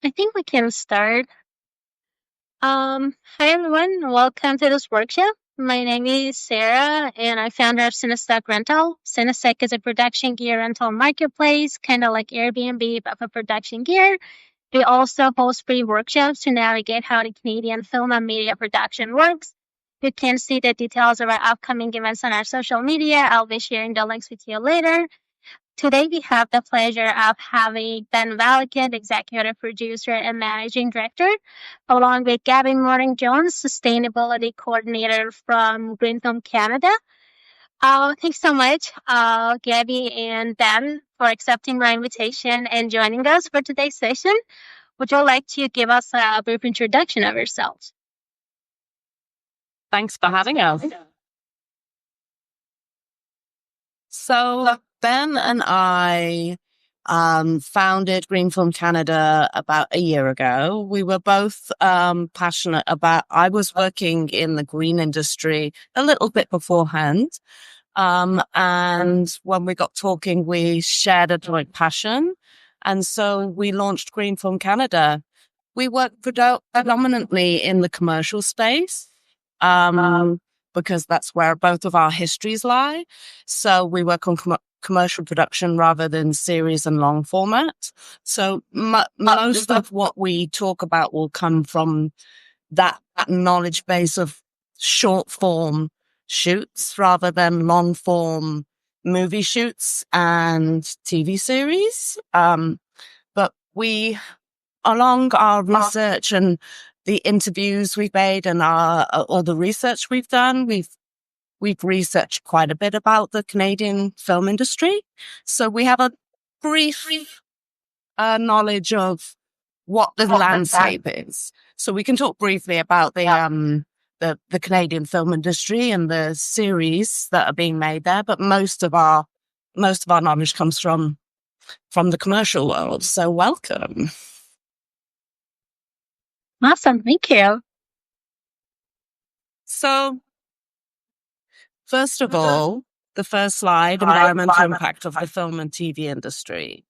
I think we can start. Hi everyone, welcome to this workshop. My name is Sarah, and I'm founder of Cinestack Rental. Cinestack is a production gear rental marketplace, kind of like Airbnb, but for production gear. We also host free workshops to navigate how the Canadian film and media production works. You can see the details of our upcoming events on our social media. I'll be sharing the links with you later. Today, we have the pleasure of having Ben Valikant, executive producer and managing director, along with Gabby Morning Jones, sustainability coordinator from Green Film Canada. Thanks so much, Gabby and Ben, for accepting our invitation and joining us for today's session. Would you like to give us a brief introduction of yourselves? Thanks for having us. So Ben and I founded Green Film Canada about a year ago. We were both passionate about, I was working in the green industry a little bit beforehand. And when we got talking, we shared a joint passion. And so we launched Green Film Canada. We work predominantly in the commercial space. Because that's where both of our histories lie. So we work on commercial production rather than series and long format. So most of what we talk about will come from that knowledge base of short form shoots rather than long form movie shoots and TV series. But we, along our research and the interviews we've made and all the research we've done, we've researched quite a bit about the Canadian film industry. So we have a brief knowledge of what the landscape is. So we can talk briefly about the Canadian film industry and the series that are being made there, but most of our knowledge comes from the commercial world. So welcome. Awesome, thank you. So, first of all, the first slide, environmental impact of the film and TV industry.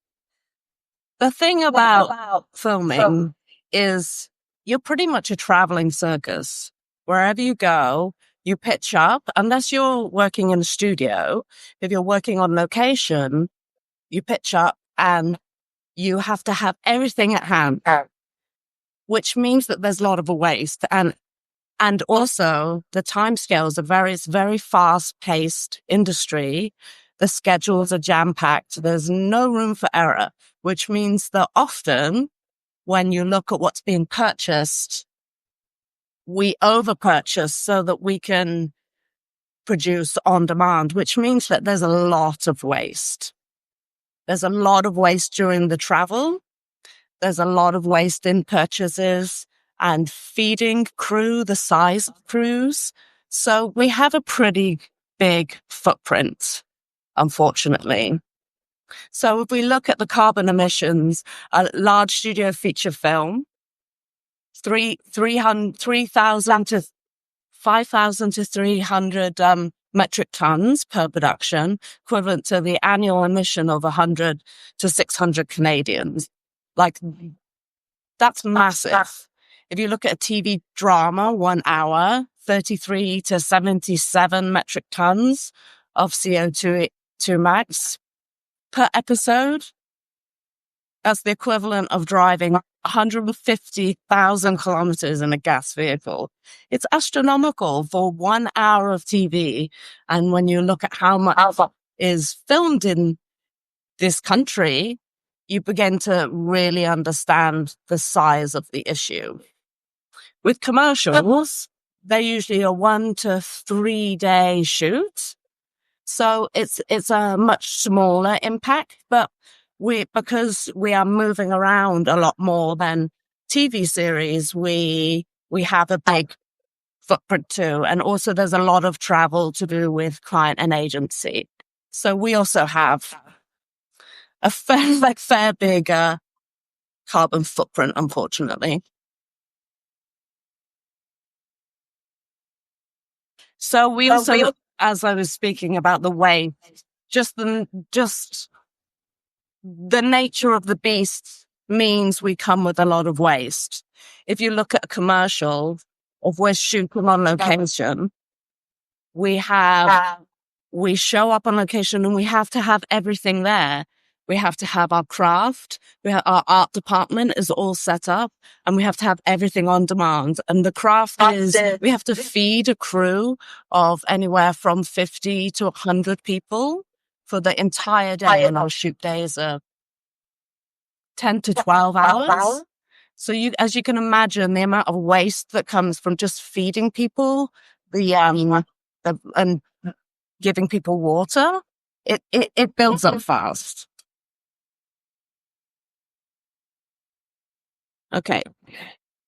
The thing about filming is you're pretty much a traveling circus. Wherever you go, you pitch up, unless you're working in a studio. If you're working on location, you pitch up and you have to have everything at hand, which means that there's a lot of waste. And also the timescales are it's very fast paced industry. The schedules are jam packed. There's no room for error, which means that often when you look at what's being purchased, we over purchase so that we can produce on demand, which means that there's a lot of waste. There's a lot of waste during the travel. There's a lot of waste in purchases and feeding crew, the size of crews. So we have a pretty big footprint, unfortunately. So if we look at the carbon emissions, a large studio feature film, 3,000 to 5,000 to 300 metric tons per production, equivalent to the annual emission of 100 to 600 Canadians. Like, that's massive. If you look at a TV drama, 1 hour, 33 to 77 metric tons of CO2 max per episode. That's the equivalent of driving 150,000 kilometers in a gas vehicle. It's astronomical for 1 hour of TV. And when you look at how much is filmed in this country, you begin to really understand the size of the issue. With commercials, they're usually a 1 to 3 day shoot. So it's a much smaller impact, but because we are moving around a lot more than TV series, we have a big footprint too. And also there's a lot of travel to do with client and agency. So we also have a fair big carbon footprint, unfortunately. So we also, as I was speaking about the way, just the nature of the beast means we come with a lot of waste. If you look at a commercial of we're shooting on location, we show up on location and we have to have everything there. We have to have our craft. Our art department is all set up and we have to have everything on demand. And the craft is, we have to feed a crew of anywhere from 50 to 100 people for the entire day. And our shoot days are 10 to 12 hours. So as you can imagine, the amount of waste that comes from just feeding people, and giving people water, it builds up fast. Okay.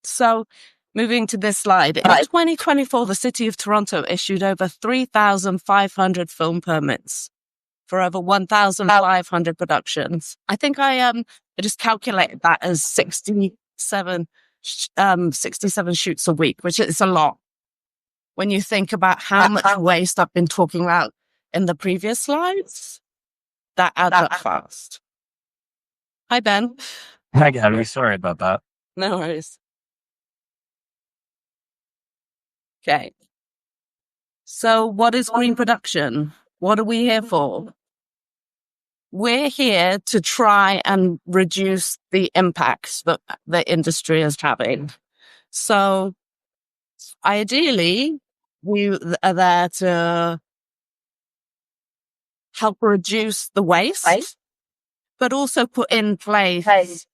So moving to this slide. In 2024, the City of Toronto issued over 3,500 film permits for over 1,500 productions. I think I just calculated that as 67 shoots a week, which is a lot. When you think about how much waste I've been talking about in the previous slides, that adds up fast. Hi, Ben. Hi, Gabby. Sorry about that. No worries. Okay. So what is green production? What are we here for? We're here to try and reduce the impacts that the industry is having. So ideally, we are there to help reduce the waste, but also put in place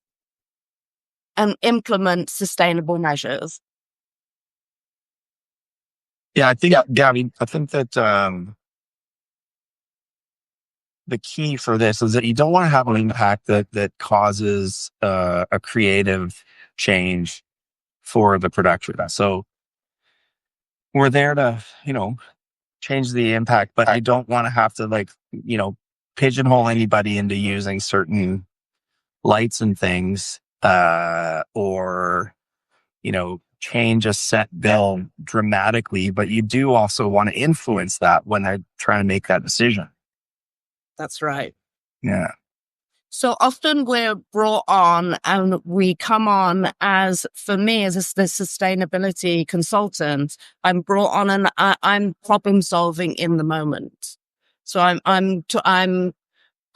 and implement sustainable measures. Yeah, I think, Gabby, I think that the key for this is that you don't want to have an impact that causes a creative change for the production. So we're there to, change the impact, but I don't want to have to pigeonhole anybody into using certain lights and things, or, change a set bill dramatically, but you do also want to influence that when they're trying to make that decision. That's right. Yeah. So often we're brought on and we come on as, for me, as the sustainability consultant, I'm brought on and I'm problem solving in the moment. So I'm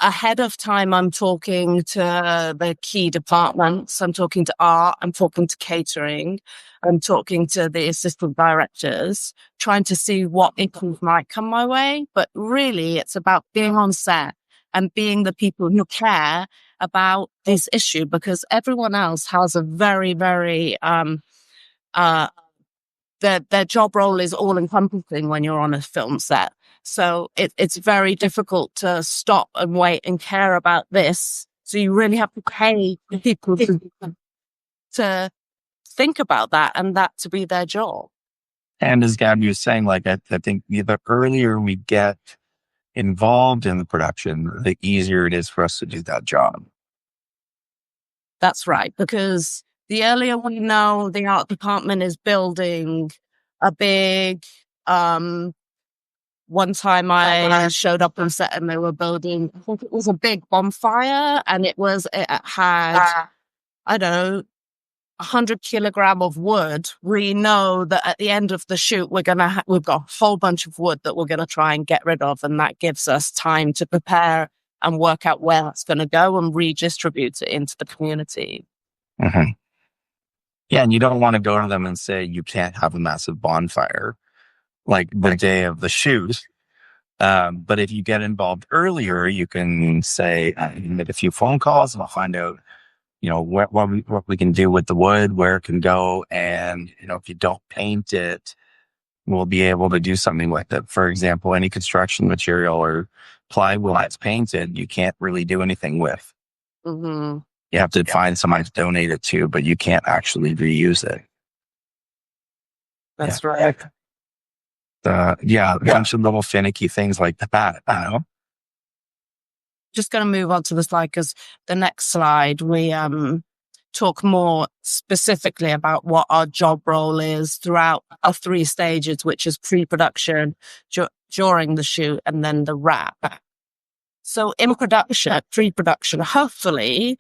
ahead of time. I'm talking to the key departments. I'm talking to art. I'm talking to catering. I'm talking to the assistant directors, trying to see what input might come my way. But really, it's about being on set and being the people who care about this issue, because everyone else has a very, very, their job role is all encompassing when you're on a film set. So it's very difficult to stop and wait and care about this. So you really have to pay people to think about that and that to be their job. And as Gabby was saying, I think the earlier we get involved in the production, the easier it is for us to do that job. That's right, because the earlier we know the art department is building a big, one time I showed up on set and they were building, I think it was a big bonfire, and it had, I don't know, 100 kilogram of wood. We know that at the end of the shoot, we've got a whole bunch of wood that we're going to try and get rid of. And that gives us time to prepare and work out where that's going to go and redistribute it into the community. Mm-hmm. Yeah. And you don't want to go to them and say, you can't have a massive bonfire like the day of the shoot. But if you get involved earlier, you can say, make a few phone calls and I'll find out, what we can do with the wood, where it can go. And, if you don't paint it, we'll be able to do something with it. For example, any construction material or plywood that's painted, you can't really do anything with. Mm-hmm. You have to find someone to donate it to, but you can't actually reuse it. That's right. A bunch of little finicky things like that, Just going to move on to the slide, because the next slide, we talk more specifically about what our job role is throughout our 3 stages, which is pre-production, during the shoot, and then the wrap. So in production, pre-production, hopefully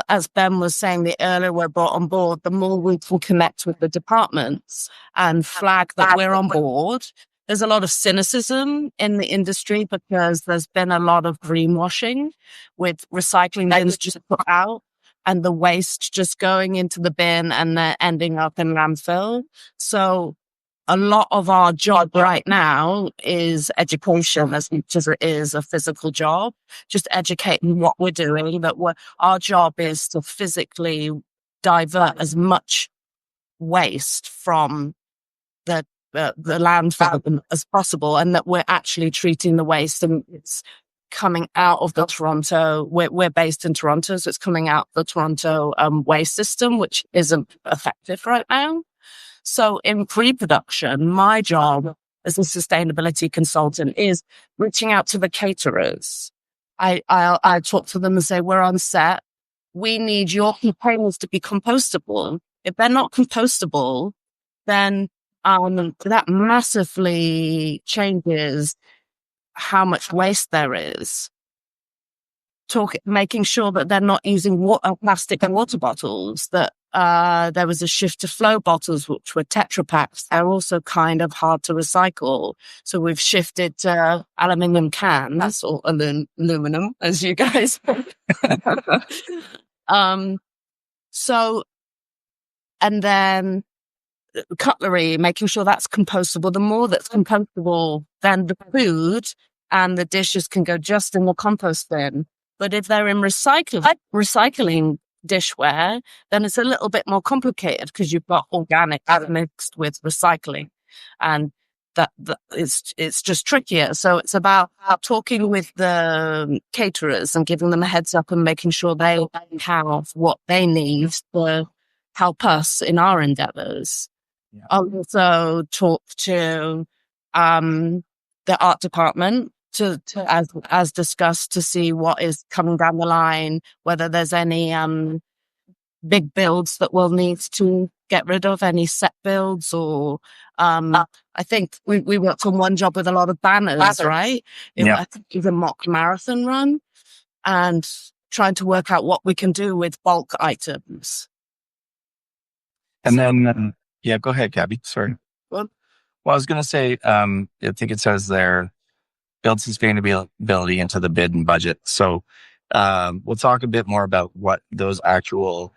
as Ben was saying, the earlier we're brought on board, the more we can connect with the departments and flag that we're on board. There's a lot of cynicism in the industry because there's been a lot of greenwashing with recycling bins just put out and the waste just going into the bin and then ending up in landfill. So a lot of our job right now is education as much as it is a physical job, just educating what we're doing, that our job is to physically divert as much waste from the landfill as possible, and that we're actually treating the waste and it's coming out of the Toronto, we're based in Toronto, so it's coming out the Toronto waste system, which isn't effective right now. So in pre-production, my job as a sustainability consultant is reaching out to the caterers. I talk to them and say, we're on set. We need your containers to be compostable. If they're not compostable, then that massively changes how much waste there is. Making sure that they're not using plastic and water bottles, that there was a shift to flow bottles, which were Tetra Paks. They're also kind of hard to recycle. So we've shifted to aluminium cans or aluminum, as you guys. So, and then cutlery, making sure that's compostable. The more that's compostable, then the food and the dishes can go just in the compost bin. But if they're in recycling dishware, then it's a little bit more complicated because you've got organic mixed with recycling, and that it's just trickier. So it's about talking with the caterers and giving them a heads up and making sure they have what they need to help us in our endeavors. Yeah. I'll also talk to the art department to as discussed, to see what is coming down the line, whether there's any big builds that we'll need to get rid of, any set builds, or I think we worked on one job with a lot of banners, right? I think it was a mock marathon run, and trying to work out what we can do with bulk items. And then, yeah, go ahead, Gabby. Sorry. Well, I was going to say, I think it says there, build sustainability into the bid and budget. So, we'll talk a bit more about what those actual,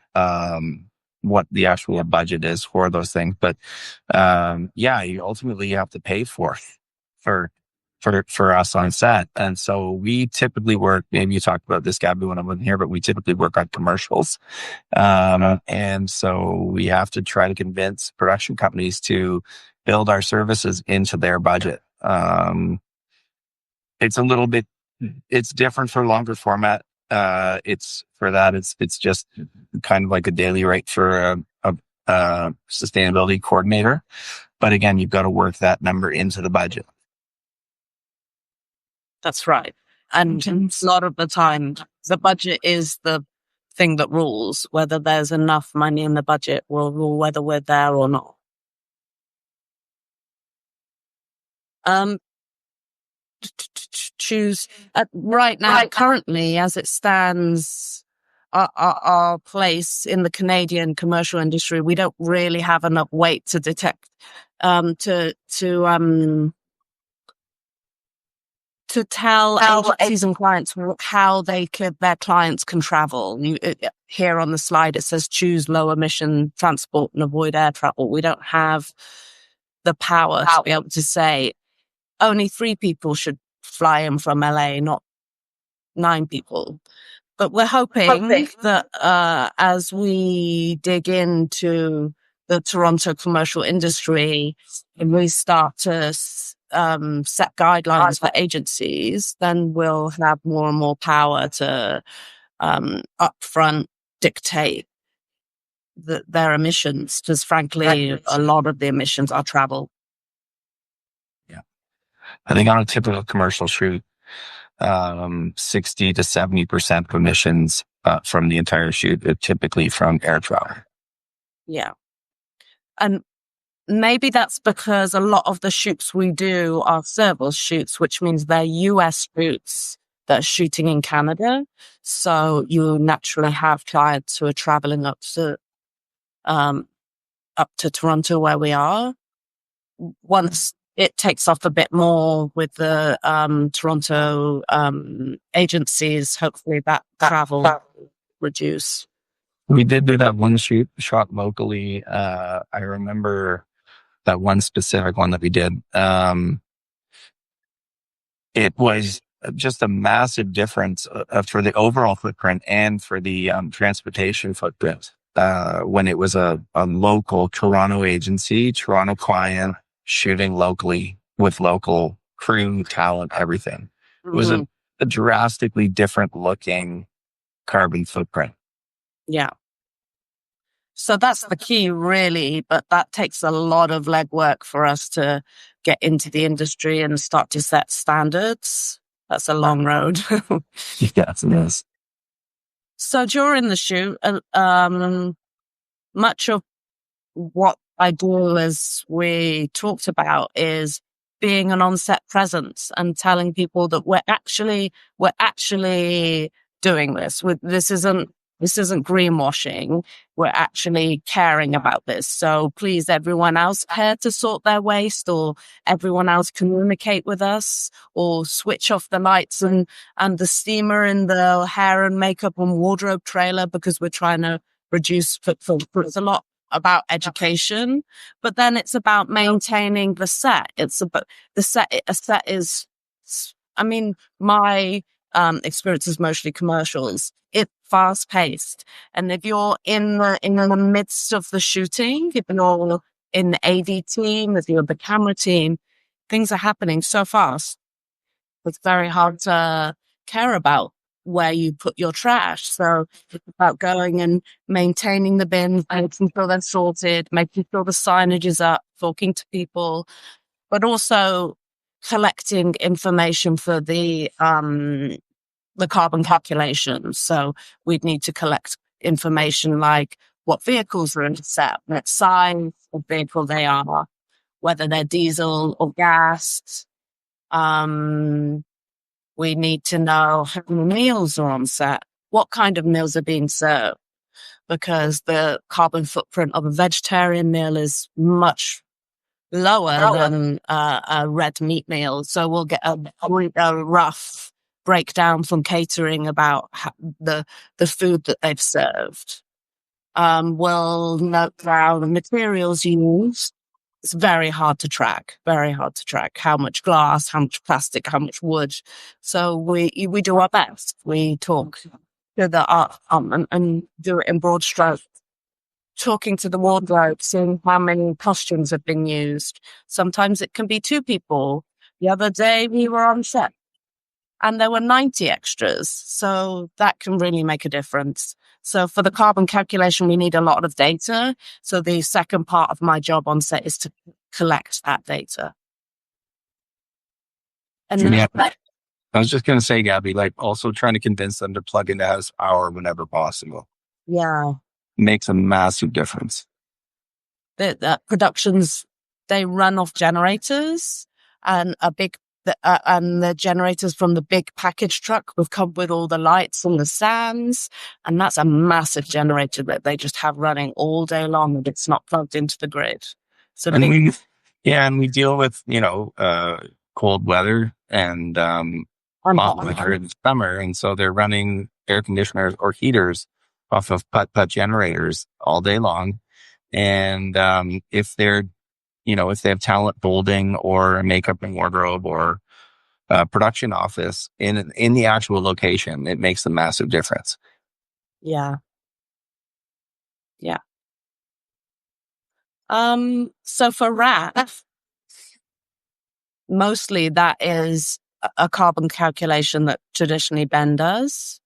what the actual budget is for those things. But, you ultimately have to pay for us on set. And so we typically work, maybe you talked about this, Gabby, when I wasn't here, but we typically work on commercials. And so we have to try to convince production companies to build our services into their budget. It's a little bit, it's different for longer format. It's just kind of like a daily rate for a sustainability coordinator. But again, you've got to work that number into the budget. That's right. And a lot of the time, the budget is the thing that rules. Whether there's enough money in the budget will rule whether we're there or not. Choose right now, currently, as it stands, our place in the Canadian commercial industry, we don't really have enough weight to detect, to tell agencies and clients how their clients can travel. Here on the slide, it says choose low emission transport and avoid air travel. We don't have the power to be able to say only 3 people should fly in from LA, not 9 people. But we're hoping that as we dig into the Toronto commercial industry and we start to set guidelines for agencies, then we'll have more and more power to upfront dictate their emissions, because frankly, a lot of the emissions are travel. Yeah. I think on a typical commercial shoot, 60 to 70% of emissions from the entire shoot are typically from air travel. Yeah. And maybe that's because a lot of the shoots we do are service shoots, which means they're US shoots that are shooting in Canada. So you naturally have clients who are traveling up to Toronto where we are. Once it takes off a bit more with the Toronto agencies, hopefully that travel will reduce. We did do that one shot locally. I remember that one specific one that we did. It was just a massive difference for the overall footprint and for the transportation footprint. When it was a local Toronto agency, Toronto client shooting locally with local crew, talent, everything. It was a drastically different looking carbon footprint. Yeah. So that's the key, really, but that takes a lot of legwork for us to get into the industry and start to set standards. That's a long road. Yes, it is. So during the shoot, much of what I do, as we talked about, is being an on-set presence and telling people that we're actually doing this. This isn't greenwashing. We're actually caring about this. So please, everyone else care to sort their waste, or everyone else communicate with us, or switch off the lights and the steamer in the hair and makeup and wardrobe trailer, because we're trying to reduce footprint. It's a lot about education, but then it's about maintaining the set. It's about the set. A set is, I mean, my experience is mostly commercials. It's fast paced, and if you're in the midst of the shooting, if you're in the AD team, if you're the camera team, things are happening so fast. It's very hard to care about where you put your trash. So it's about going and maintaining the bins, making sure they're sorted, making sure the signage is up, talking to people, but also collecting information for the carbon calculations. So we'd need to collect information like what vehicles are in the set, what size of vehicle they are, whether they're diesel or gas. We need to know how many meals are on set, what kind of meals are being served, because the carbon footprint of a vegetarian meal is much lower than a red meat meal. So we'll get a rough breakdown from catering about the food that they've served. We'll note down the materials used. It's very hard to track how much glass, how much plastic, how much wood. So we do our best. We talk to the art and do it in broad strokes, talking to the wardrobe, seeing how many costumes have been used. Sometimes it can be 2 people. The other day we were on set and there were 90 extras. So that can really make a difference. So for the carbon calculation, we need a lot of data. So the second part of my job on set is to collect that data. And Yeah. I was just going to say, Gabby, like also trying to convince them to plug into house power whenever possible. Yeah. Makes a massive difference. The productions, they run off generators, and and the generators from the big package truck will come with all the lights and the stands. And that's a massive generator that they just have running all day long, and it's not plugged into the grid. So and we deal with, cold weather and, hot weather in the summer. And so they're running air conditioners or heaters off of putt generators all day long. And, if if they have talent building or makeup and wardrobe or production office in the actual location, it makes a massive difference. Yeah. Yeah. So for RAF, mostly that is a carbon calculation that traditionally Ben does.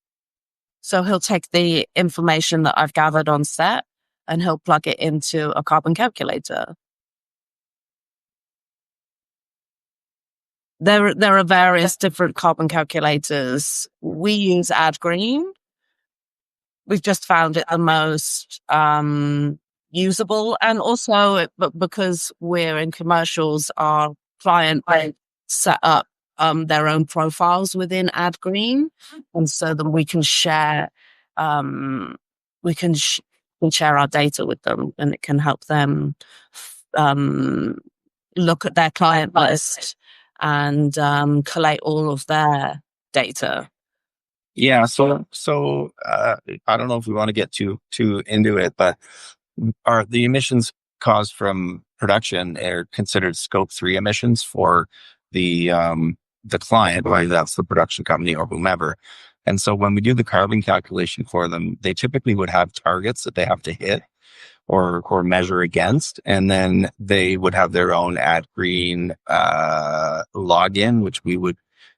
So he'll take the information that I've gathered on set and he'll plug it into a carbon calculator. There are various different carbon calculators. We use AdGreen. We've just found it the most usable, and also because we're in commercials, our client set up their own profiles within AdGreen, and so that we can share we can share our data with them, and it can help them look at their client list and collate all of their data. Yeah. So I don't know if we want to get too into it, but are the emissions caused from production are considered scope 3 emissions for the client, whether that's the production company or whomever. And so when we do the carbon calculation for them, they typically would have targets that they have to hit or measure against. And then they would have their own AdGreen login, which we would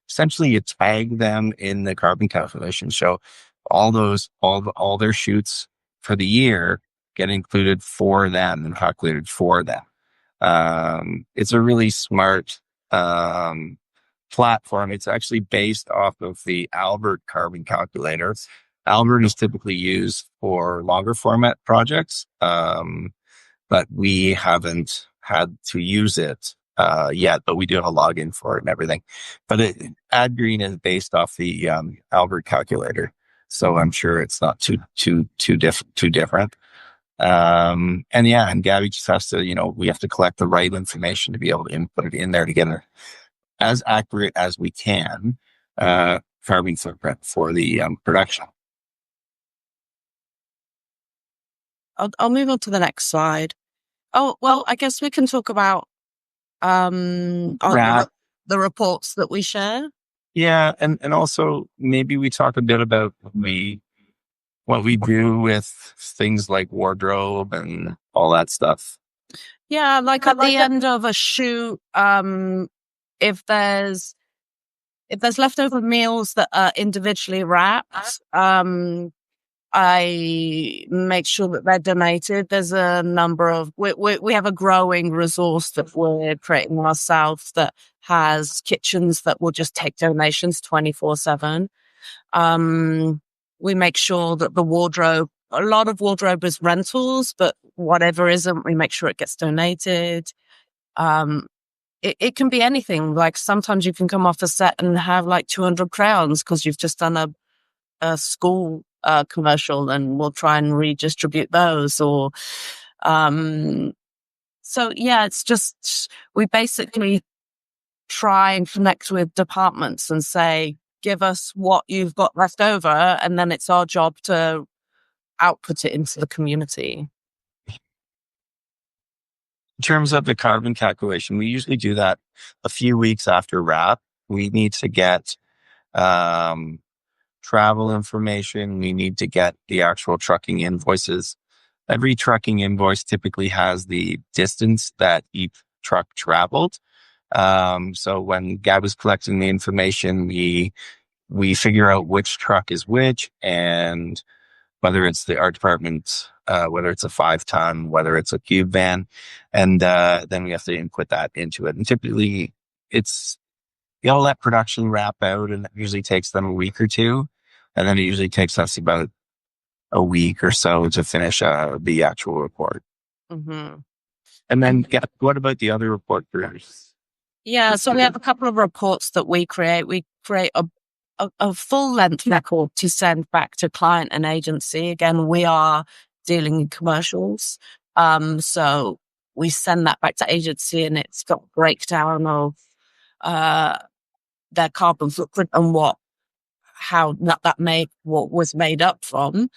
essentially tag them in the carbon calculation. So all their shoots for the year get included for them and calculated for them. It's a really smart platform. It's actually based off of the Albert carbon calculator. Albert is typically used for longer format projects, but we haven't had to use it yet, but we do have a login for it and everything. But AdGreen is based off the Albert calculator, so I'm sure it's not too different. And Gabby just has to, we have to collect the right information to be able to input it in there to get it as accurate as we can carbon footprint for the production. I'll move on to the next slide. Oh, well, I guess we can talk about the reports that we share. Yeah, and also maybe we talk a bit about what we do with things like wardrobe and all that stuff. Yeah, like at the end of a shoot, if there's leftover meals that are individually wrapped, I make sure that they're donated. There's a number of, we have a growing resource that we're creating ourselves that has kitchens that will just take donations 24/7. We make sure that the wardrobe, a lot of wardrobe is rentals, but whatever isn't, we make sure it gets donated. It can be anything. Like sometimes you can come off a set and have like 200 crowns because you've just done a school commercial, and we'll try and redistribute those. Or so yeah, it's just we basically try and connect with departments and say, give us what you've got left over, and then it's our job to output it into the community. In terms of the carbon calculation, we usually do that a few weeks after wrap. We need to get travel information. We need to get the actual trucking invoices. Every trucking invoice typically has the distance that each truck traveled. So when Gab was collecting the information, we figure out which truck is which, and whether it's the art department, whether it's a 5-ton, whether it's a cube van, and then we have to input that into it. And typically, you'll let production wrap out, and it usually takes them a week or two, and then it usually takes us about a week or so to finish the actual report. Mm-hmm. And then, what about the other report creators? Yeah, so we have a couple of reports that we create. We create a full-length record to send back to client and agency. Again, we are dealing in commercials. So we send that back to agency, and it's got a breakdown of their carbon footprint and what was made up from.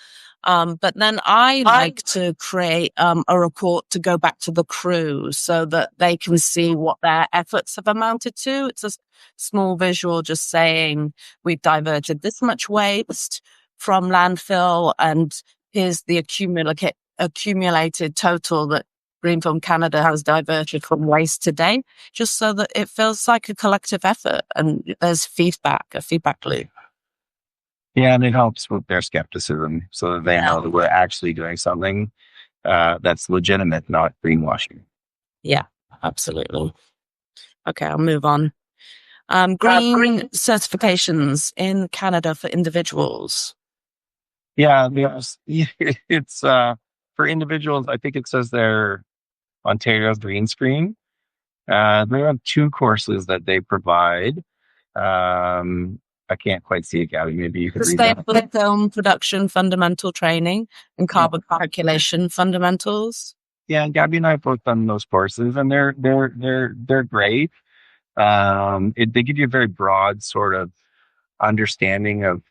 But then I like to create a report to go back to the crew so that they can see what their efforts have amounted to. It's a small visual just saying we've diverted this much waste from landfill, and here's the accumulated total that Greenfilm Canada has diverted from waste today, just so that it feels like a collective effort and there's a feedback loop. Yeah, and it helps with their skepticism so that they know that we're actually doing something that's legitimate, not greenwashing. Yeah, absolutely. Okay, I'll move on. Green certifications in Canada for individuals. Yeah, it's for individuals. I think it says they're Ontario Green Screen. They have 2 courses that they provide. I can't quite see it, Gabby. Maybe you could read that. Sustainable film production fundamental training and carbon calculation fundamentals. Yeah, Gabby and I have both done those courses, and they're great. They give you a very broad sort of understanding of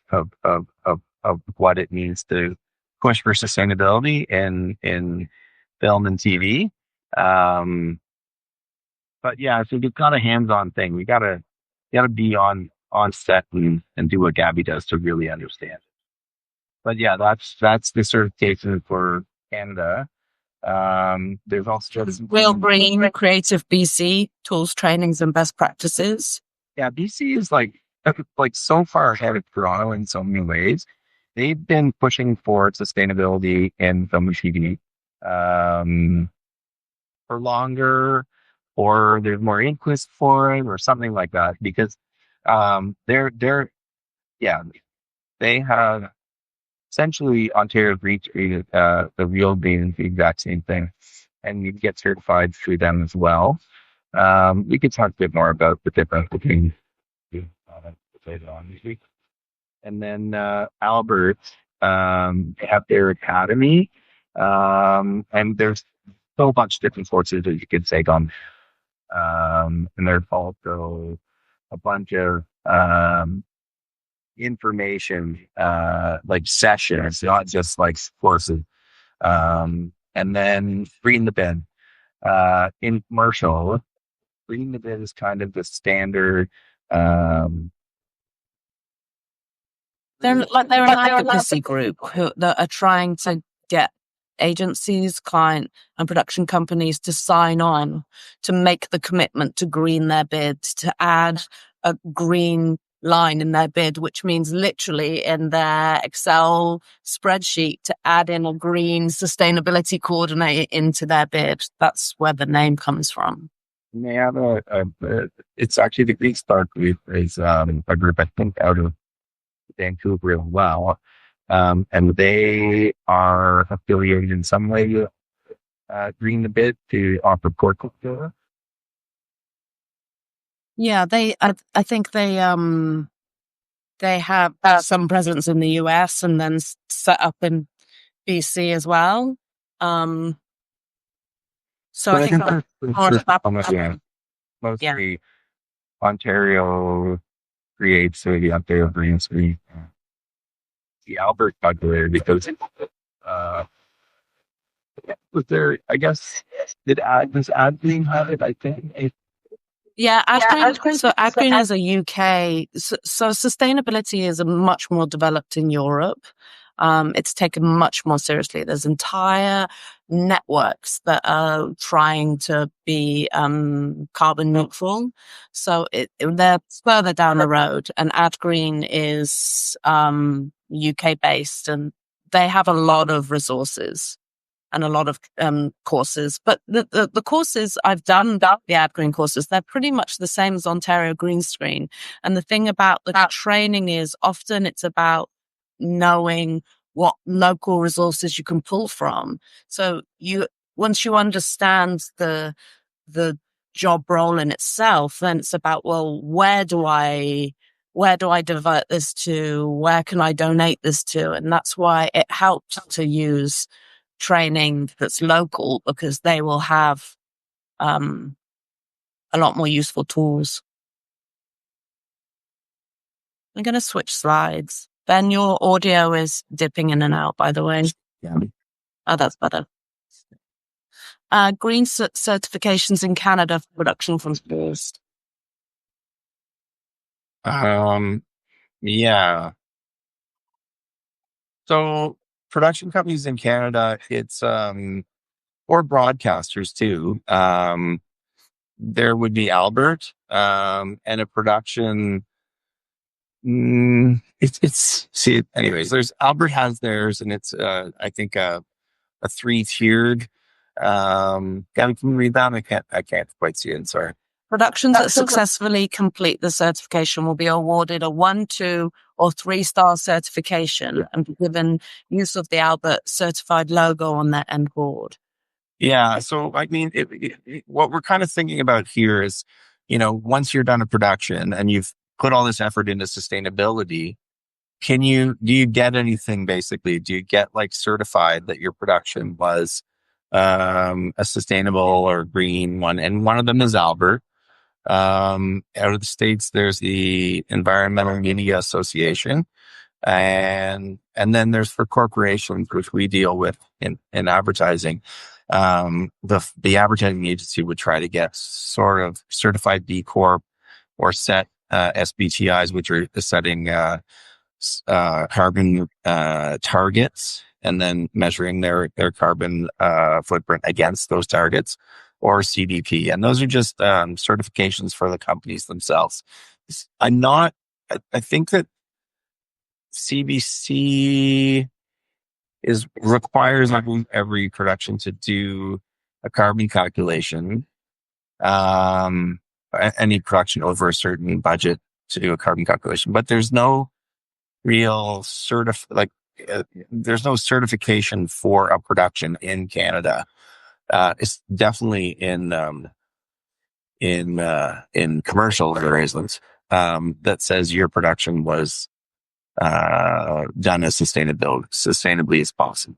what it means to push for sustainability in film and TV. But yeah, I think it's not a hands-on thing. You gotta be on set and do what Gabby does to really understand it. But yeah, that's the certification for Canada. There's also Real Green, Creative BC, tools, trainings, and best practices. Yeah, BC is like so far ahead of Toronto in so many ways. They've been pushing for sustainability in film and TV for longer, or there's more inclusive for it, or something like that. Because they're yeah, they have essentially Ontario recreated the real being the exact same thing, and you get certified through them as well. We could talk a bit more about the difference between later on this week. And then Albert, they have their academy, and there's a whole bunch of different courses that you could take on. And there's also a bunch of information, like sessions, not just like courses. And then Reading the Bin. In commercial, Reading the Bin is kind of the standard. They're an advocacy group that are trying to get agencies, client, and production companies to sign on to make the commitment to green their bids, to add a green line in their bid, which means literally in their Excel spreadsheet to add in a green sustainability coordinator into their bid. That's where the name comes from. And they have it's actually the Greek Star Group is a group, I think, out of Vancouver as well. And they are affiliated in some way with Green the Bid to offer portfolio. Yeah, I think they have some presence in the US and then set up in BC as well. So I think mostly Ontario creates the Ontario Green Screen. The Albert calculator, because was there, I guess, does AdGreen have it? I think. Yeah, AdGreen. So AdGreen is a UK. So sustainability is much more developed in Europe. It's taken much more seriously. There's entire networks that are trying to be carbon neutral. So they're further down the road, and AdGreen is UK based, and they have a lot of resources and a lot of courses. But the courses I've done, the AdGreen courses, they're pretty much the same as Ontario Green Screen. And the thing about the training is often it's about knowing what local resources you can pull from. So once you understand the job role in itself, then it's about, well, where do I divert this to? Where can I donate this to? And that's why it helps to use training that's local, because they will have a lot more useful tools. I'm going to switch slides. Ben, your audio is dipping in and out, by the way. Yeah. Oh, that's better. Green certifications in Canada for production from schools. Yeah. So production companies in Canada, it's or broadcasters too. There would be Albert, and a production. Anyways, there's Albert has theirs, and it's I think a 3-tiered. Gavin, can you read that? I can't quite see it. Sorry. Productions that successfully complete the certification will be awarded a 1, 2, or 3-star certification and be given use of the Albert certified logo on their end board. Yeah. So, I mean, what we're kind of thinking about here is, once you're done a production and you've put all this effort into sustainability. Do you get anything basically? Do you get like certified that your production was, a sustainable or green one? And one of them is Albert. Out of the States, there's the Environmental Media Association. And then there's for corporations, which we deal with in advertising. The advertising agency would try to get sort of certified B Corp or set, SBTIs, which are setting, carbon, targets and then measuring their carbon, footprint against those targets, or CDP. And those are just, certifications for the companies themselves. I think that CBC requires every production to do a carbon calculation. Any production over a certain budget to do a carbon calculation, but there's no real there's no certification for a production in Canada. It's definitely in commercial arrangements, that says your production was, done as sustainably as possible.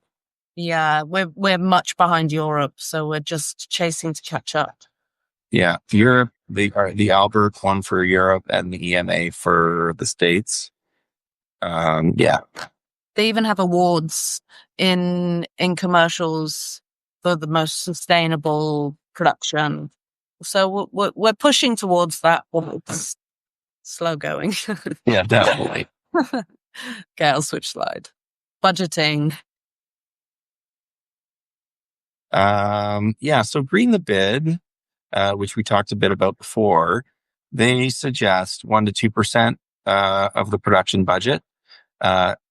Yeah, we're much behind Europe, so we're just chasing to catch up. Yeah, Europe, the Albert one for Europe and the EMA for the States. Yeah, They even have awards in commercials for the most sustainable production. So we're pushing towards that. Well, it's slow going. yeah, definitely. Okay, I'll switch slide. Budgeting. Yeah, so Green the Bid, which we talked a bit about before, they suggest 1% to 2%, of the production budget,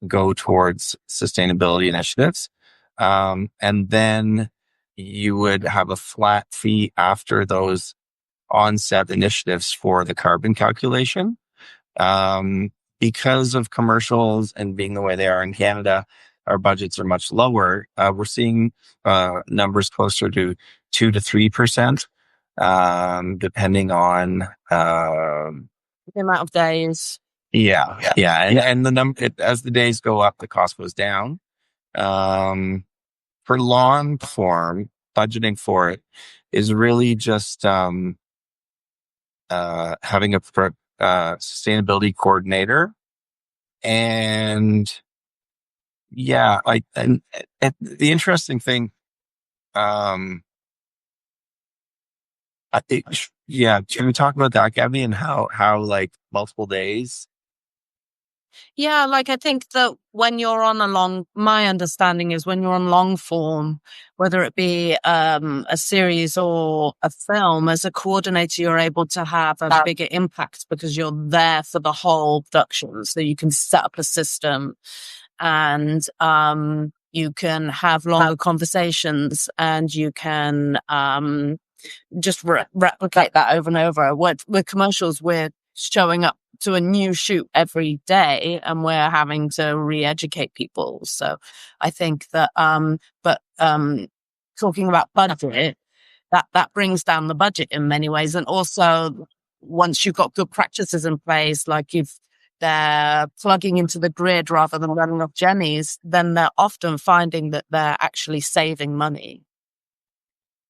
go towards sustainability initiatives. And then you would have a flat fee after those onset initiatives for the carbon calculation. Because of commercials and being the way they are in Canada, our budgets are much lower. We're seeing, numbers closer to 2% to 3%, depending on, The amount of days. yeah. And the number, as the days go up, the cost goes down. For long form, budgeting for it is really just, having a sustainability coordinator. And yeah, and the interesting thing, yeah, can we talk about that, Gabby, and how like multiple days? Yeah, like I think that when you're on my understanding is when you're on long form, whether it be a series or a film, as a coordinator, you're able to have a bigger impact because you're there for the whole production. So you can set up a system and you can have longer conversations and you can just replicate that over and over. With commercials, we're showing up to a new shoot every day and we're having to re-educate people. So I think that, talking about budget, that brings down the budget in many ways. And also once you've got good practices in place, like if they're plugging into the grid rather than running off jennies, then they're often finding that they're actually saving money.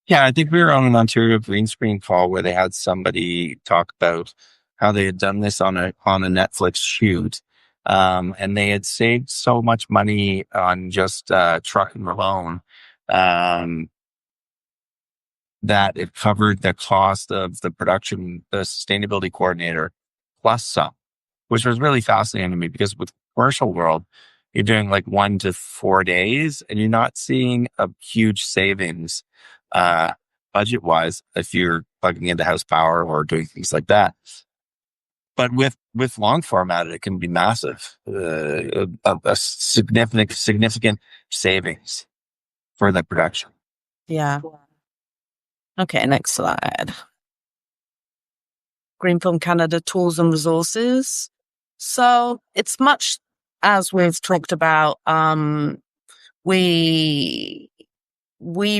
Yeah, I think we were on an Ontario green screen call where they had somebody talk about how they had done this on a Netflix shoot. And they had saved so much money on just, trucking alone, that it covered the cost of the production, the sustainability coordinator plus some, which was really fascinating to me because with commercial world, you're doing like 1 to 4 days and you're not seeing a huge savings, budget wise, if you're plugging into house power or doing things like that. But with long format, it can be massive, a significant savings for the production. Yeah. Okay, next slide. Green Film Canada tools and resources. So it's much as we've talked about, we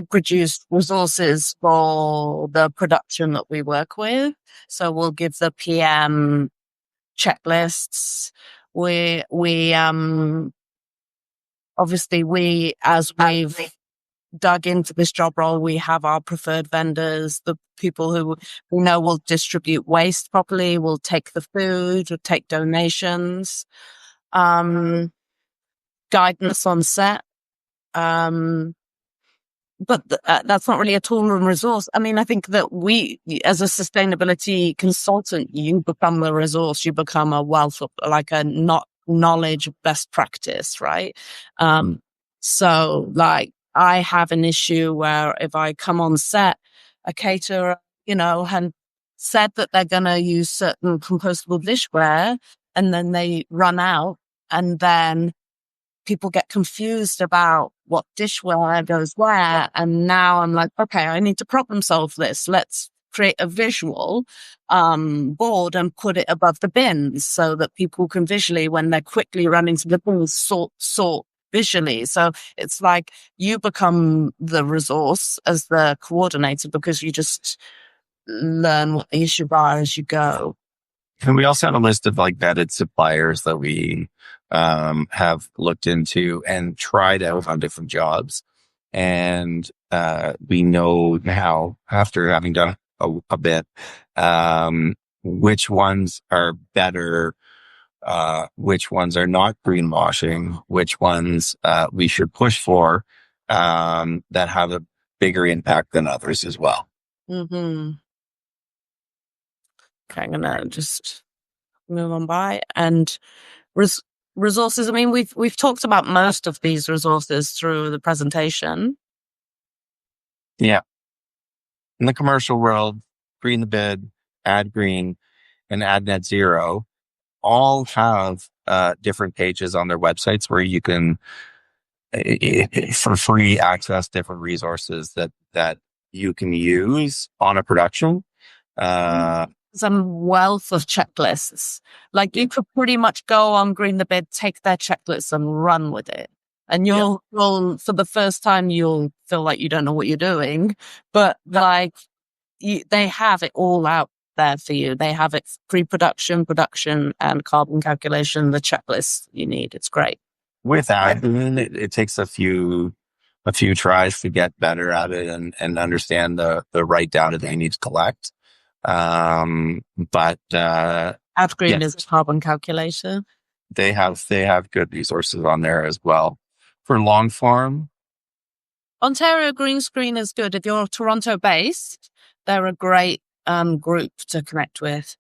produce resources for the production that we work with. So we'll give the PM checklists. We obviously, as we've dug into this job role, we have our preferred vendors, the people who we know will distribute waste properly, will take the food, will take donations, guidance on set. But that's not really a tool and resource. I mean, I think that we, as a sustainability consultant, you become the resource, you become a wealth of, like a knowledge, best practice, right? So like I have an issue where if I come on set, a caterer, had said that they're going to use certain compostable dishware and then they run out, and then people get confused about what dishware goes where. And now I'm like, okay, I need to problem solve this. Let's create a visual board and put it above the bins so that people can visually, when they're quickly running to the bins, sort visually. So it's like you become the resource as the coordinator because you just learn what the issue are as you go. And we also have a list of like vetted suppliers that we have looked into and tried out on different jobs. And we know now, after having done a bit, which ones are better, which ones are not greenwashing, which ones we should push for that have a bigger impact than others as well. Mm-hmm. Okay, I'm gonna just move on by. And resources. I mean, we've talked about most of these resources through the presentation. Yeah. In the commercial world, Green the Bid, Add Green, and Add Net Zero all have different pages on their websites where you can, for free, access different resources that you can use on a production. Some wealth of checklists. Like you could pretty much go on Green the Bid, take their checklists and run with it. And you'll for the first time, you'll feel like you don't know what you're doing, but like they have it all out there for you. They have it pre-production, production, and carbon calculation, the checklist you need. It's great. With admin, it takes a few tries to get better at it and understand the right data that you need to collect. But AdGreen is a carbon calculator. They have good resources on there as well. For long form, Ontario Green Screen is good. If you're Toronto based, they're a great group to connect with.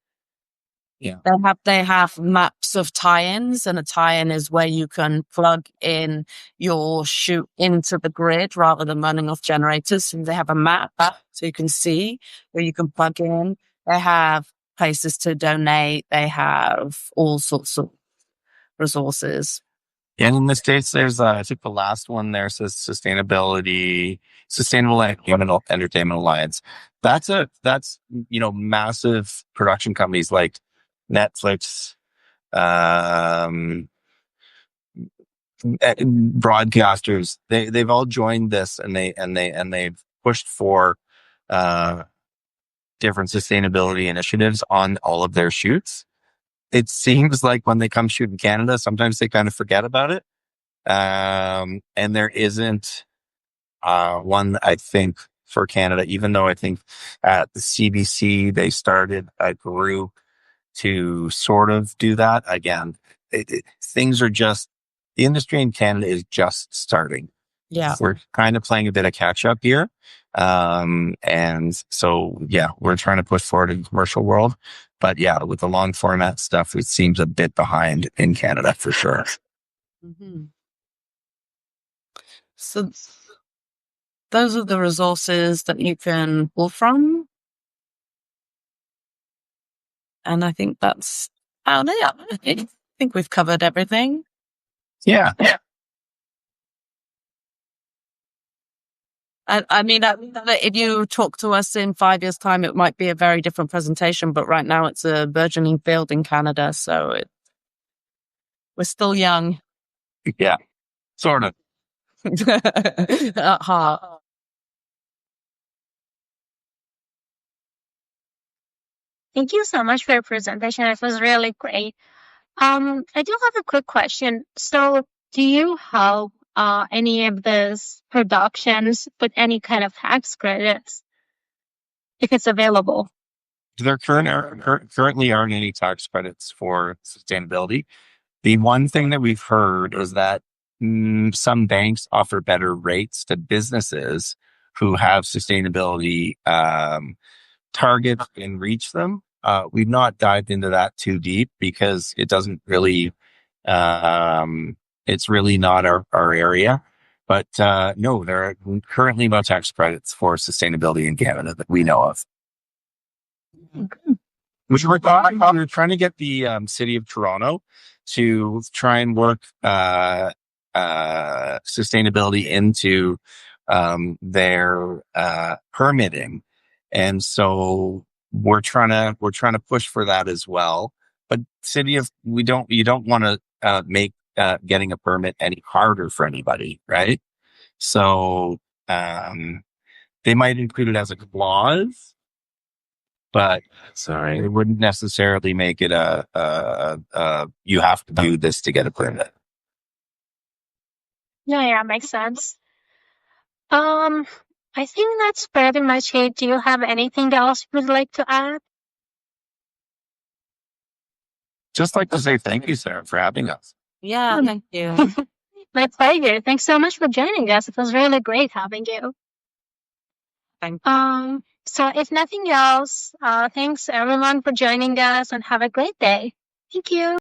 Yeah. They have maps of tie-ins, and a tie-in is where you can plug in your shoot into the grid rather than running off generators. And they have a map so you can see where you can plug in. They have places to donate. They have all sorts of resources. And in the States, there's, I think the last one there says Sustainable Entertainment Alliance. That's massive production companies like Netflix, broadcasters. They've all joined this and they've pushed for, different sustainability initiatives on all of their shoots. It seems like when they come shoot in Canada, sometimes they kind of forget about it. And there isn't one, I think, for Canada, even though I think at the CBC, they started a group to sort of do that. Again, things are just, the industry in Canada is just starting. Yeah. We're kind of playing a bit of catch up here. And so, yeah, we're trying to push forward in the commercial world. But yeah, with the long format stuff, it seems a bit behind in Canada for sure. Mm-hmm. So those are the resources that you can pull from. And I think that's about it. I think we've covered everything. Yeah. I mean, if you talk to us in 5 years' time, it might be a very different presentation. But right now, it's a burgeoning field in Canada, so we're still young. Yeah, sort of. At heart. Thank you so much for your presentation. It was really great. I do have a quick question. So, do you help any of these productions with any kind of tax credits if it's available? There currently aren't any tax credits for sustainability. The one thing that we've heard is that some banks offer better rates to businesses who have sustainability targets and reach them. We've not dived into that too deep because it doesn't really, it's really not our area. But no, there are currently no tax credits for sustainability in Canada that we know of. Which we're trying to get the city of Toronto to try and work sustainability into their permitting, and so we're trying to push for that as well. But you don't want to make getting a permit any harder for anybody, right? So they might include it as a clause. But sorry, it wouldn't necessarily make it you have to do this to get a permit. Yeah, makes sense. I think that's pretty much it. Do you have anything else you would like to add? Just like to say thank you, Sarah, for having us. Yeah, thank you. My pleasure. Thanks so much for joining us. It was really great having you. Thank you. So if nothing else, thanks everyone for joining us and have a great day. Thank you.